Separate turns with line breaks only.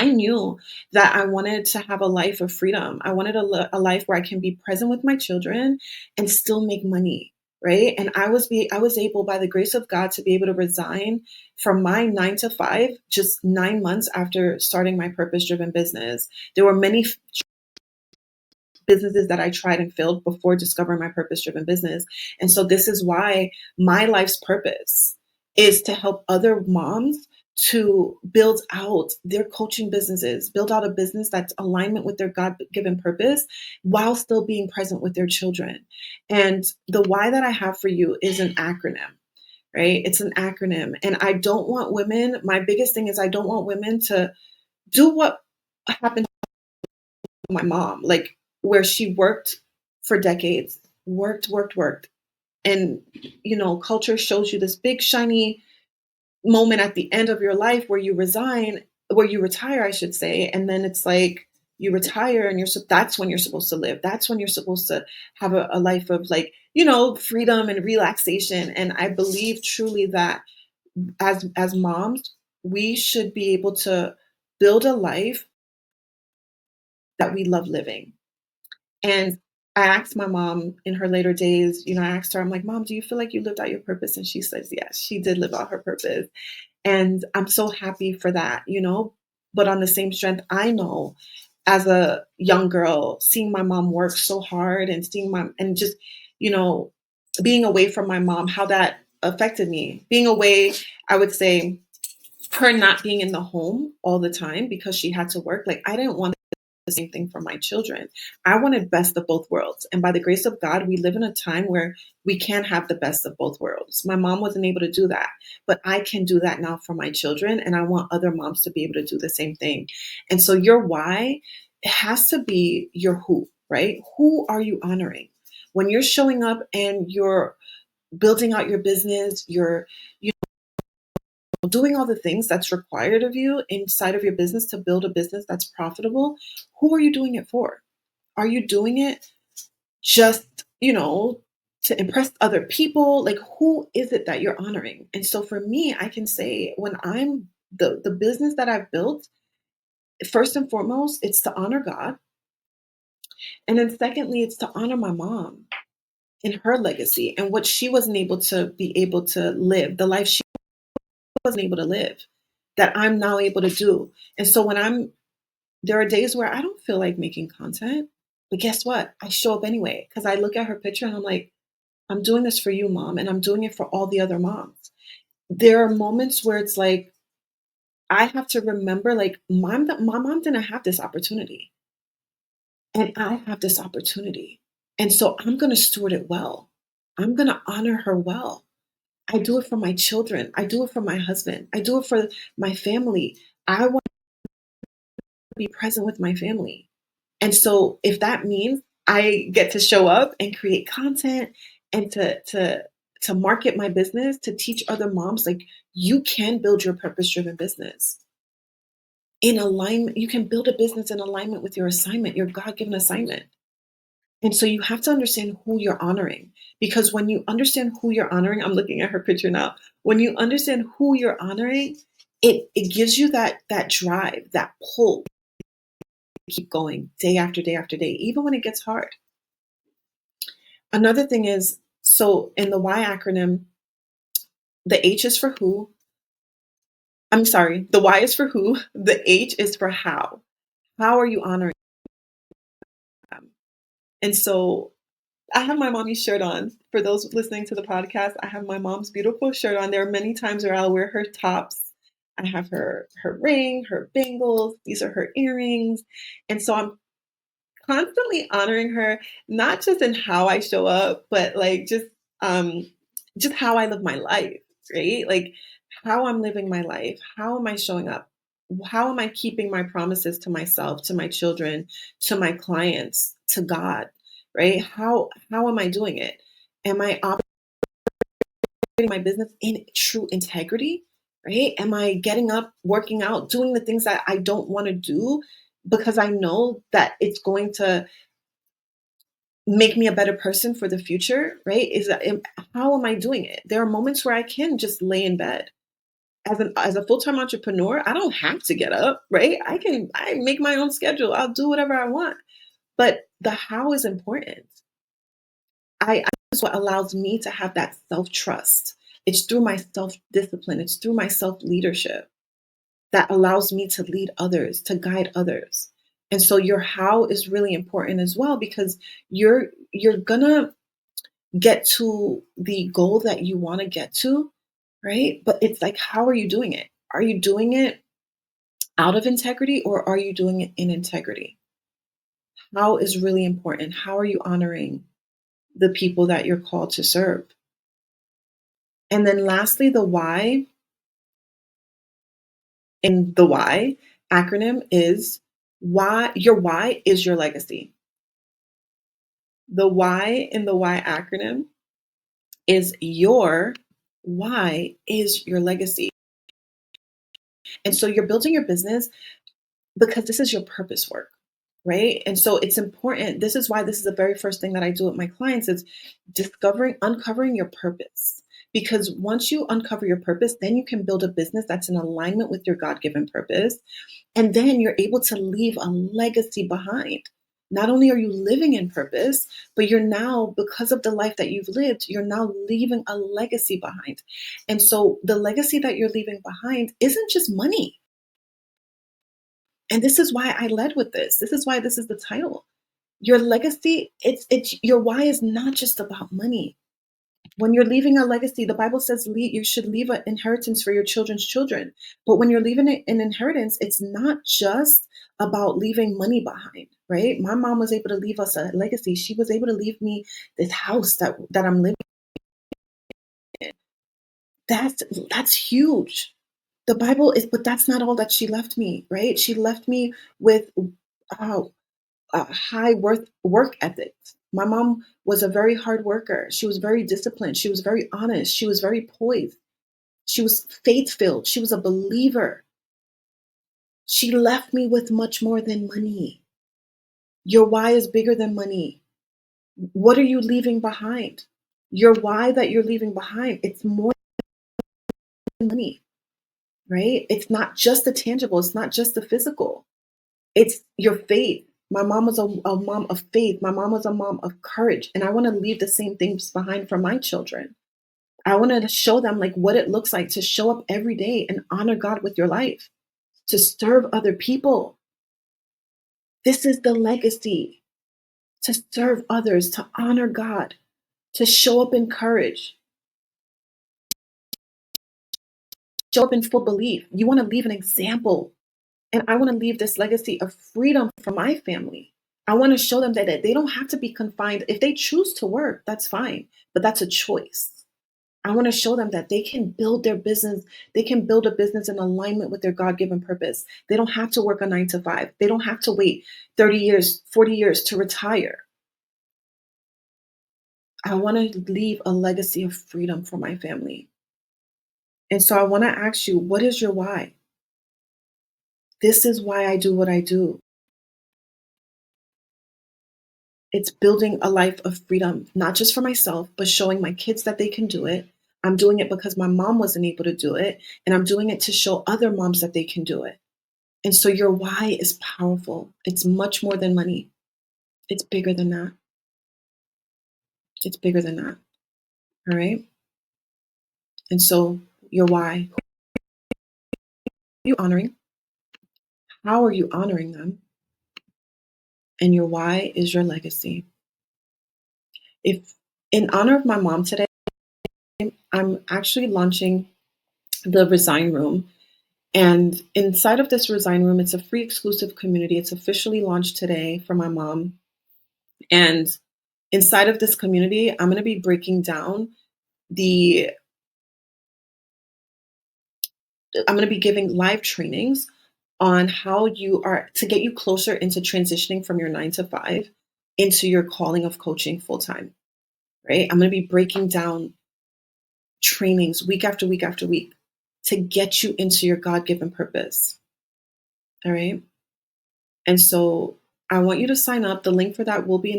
I knew that I wanted to have a life of freedom. I wanted a life where I can be present with my children and still make money, right? And I was able, by the grace of God, to be able to resign from my 9 to 5 just 9 months after starting my purpose driven business. There were many businesses that I tried and failed before discovering my purpose driven business. And so this is why my life's purpose is to help other moms to build out their coaching businesses, build out a business that's alignment with their God given purpose while still being present with their children. And the why that I have for you is an acronym, right? It's an acronym. And I don't want women, my biggest thing is I don't want women to do what happened to my mom, like where she worked for decades, worked. And, culture shows you this big, shiny moment at the end of your life where you resign, where you retire, I should say. And then it's like you retire and that's when you're supposed to live. That's when you're supposed to have a life of like, freedom and relaxation. And I believe truly that as moms, we should be able to build a life that we love living. And I asked my mom in her later days, I asked her, I'm like, Mom, do you feel like you lived out your purpose? And she says, yes, she did live out her purpose. And I'm so happy for that. But on the same strength, I know as a young girl, seeing my mom work so hard and and just, you know, being away from my mom, how that affected me. Being away, I would say, her not being in the home all the time because she had to work. Like, I didn't want the same thing for my children. I wanted best of both worlds. And by the grace of God, we live in a time where we can have the best of both worlds. My mom wasn't able to do that, but I can do that now for my children. And I want other moms to be able to do the same thing. And so your why, it has to be your who, right? Who are you honoring? When you're showing up and you're building out your business, you're doing all the things that's required of you inside of your business to build a business that's profitable, who are you doing it for? Are you doing it just, to impress other people? Like, who is it that you're honoring? And so for me, I can say when I'm the business that I've built, first and foremost, it's to honor God. And then secondly, it's to honor my mom and her legacy and what she wasn't able to be able to live, the life she wasn't able to live, that I'm now able to do. And so there are days where I don't feel like making content, but guess what? I show up anyway because I look at her picture and I'm like, I'm doing this for you, mom, and I'm doing it for all the other moms. There are moments where it's like, I have to remember, like, my mom didn't have this opportunity, and I have this opportunity. And so I'm going to steward it well. I'm going to honor her well. I do it for my children. I do it for my husband. I do it for my family. I want to be present with my family. And so if that means I get to show up and create content and to market my business, to teach other moms, like, you can build your purpose driven business in alignment. You can build a business in alignment with your assignment, your God given assignment. And so you have to understand who you're honoring, because when you understand who you're honoring, I'm looking at her picture now. When you understand who you're honoring, it gives you that drive, that pull to keep going day after day after day, even when it gets hard. Another thing is, so in the Y acronym, the H is for who. I'm sorry, the Y is for who, the H is for how. How are you honoring them? And so I have my mommy's shirt on. For those listening to the podcast, I have my mom's beautiful shirt on. There are many times where I'll wear her tops. I have her ring, her bangles. These are her earrings. And so I'm constantly honoring her, not just in how I show up, but like just how I live my life, right? Like how I'm living my life. How am I showing up? How am I keeping my promises to myself, to my children, to my clients, to God, right? How am I doing it? Am I operating my business in true integrity? Right? Am I getting up, working out, doing the things that I don't want to do because I know that it's going to make me a better person for the future, right? How am I doing it? There are moments where I can just lay in bed. As a full-time entrepreneur, I don't have to get up, right? I make my own schedule. I'll do whatever I want. But the how is important. I is what allows me to have that self-trust. It's through my self-discipline. It's through my self-leadership that allows me to lead others, to guide others. And so your how is really important as well because you're gonna get to the goal that you want to get to, right? But it's like, how are you doing it? Are you doing it out of integrity or are you doing it in integrity? How is really important. How are you honoring the people that you're called to serve? And then lastly, the why. And the why acronym is why is your legacy. The why in the why acronym is your why is your legacy. And so you're building your business because this is your purpose work, right? And so it's important. This is why this is the very first thing that I do with my clients is uncovering your purpose. Because once you uncover your purpose, then you can build a business that's in alignment with your God-given purpose. And then you're able to leave a legacy behind. Not only are you living in purpose, but you're now, because of the life that you've lived, you're now leaving a legacy behind. And so the legacy that you're leaving behind isn't just money. And this is why I led with this. This is why this is the title. Your legacy, it's your why is not just about money. When you're leaving a legacy, the Bible says you should leave an inheritance for your children's children. But when you're leaving an inheritance, it's not just about leaving money behind, right? My mom was able to leave us a legacy. She was able to leave me this house that I'm living in. That's huge. The Bible is, but that's not all that she left me, right? She left me with uh, a high work ethic. My mom was a very hard worker. She was very disciplined. She was very honest. She was very poised. She was faith filled. She was a believer. She left me with much more than money. Your why is bigger than money. What are you leaving behind? Your why that you're leaving behind, it's more than money, right? It's not just the tangible. It's not just the physical. It's your faith. My mom was a mom of faith. My mom was a mom of courage. And I want to leave the same things behind for my children. I want to show them like what it looks like to show up every day and honor God with your life, to serve other people. This is the legacy, to serve others, to honor God, to show up in courage, show up in full belief. You want to leave an example. And I want to leave this legacy of freedom for my family. I want to show them that they don't have to be confined. If they choose to work, that's fine, but that's a choice. I want to show them that they can build their business. They can build a business in alignment with their God-given purpose. They don't have to work a 9 to 5. They don't have to wait 30 years, 40 years to retire. I want to leave a legacy of freedom for my family. And so I want to ask you, what is your why? This is why I do what I do. It's building a life of freedom, not just for myself, but showing my kids that they can do it. I'm doing it because my mom wasn't able to do it, and I'm doing it to show other moms that they can do it. And so your why is powerful. It's much more than money. It's bigger than that. It's bigger than that. All right. And so your why, who are you honoring? How are you honoring them? And your why is your legacy. If in honor of my mom today, I'm actually launching the Resign Room. And inside of this Resign Room, it's a free exclusive community. It's officially launched today for my mom. And inside of this community, I'm going to be breaking down I'm going to be giving live trainings on how you are to get you closer into transitioning from your 9 to 5 into your calling of coaching full time, right? I'm going to be breaking down trainings week after week after week to get you into your God given purpose. All right. And so I want you to sign up. The link for that will be in the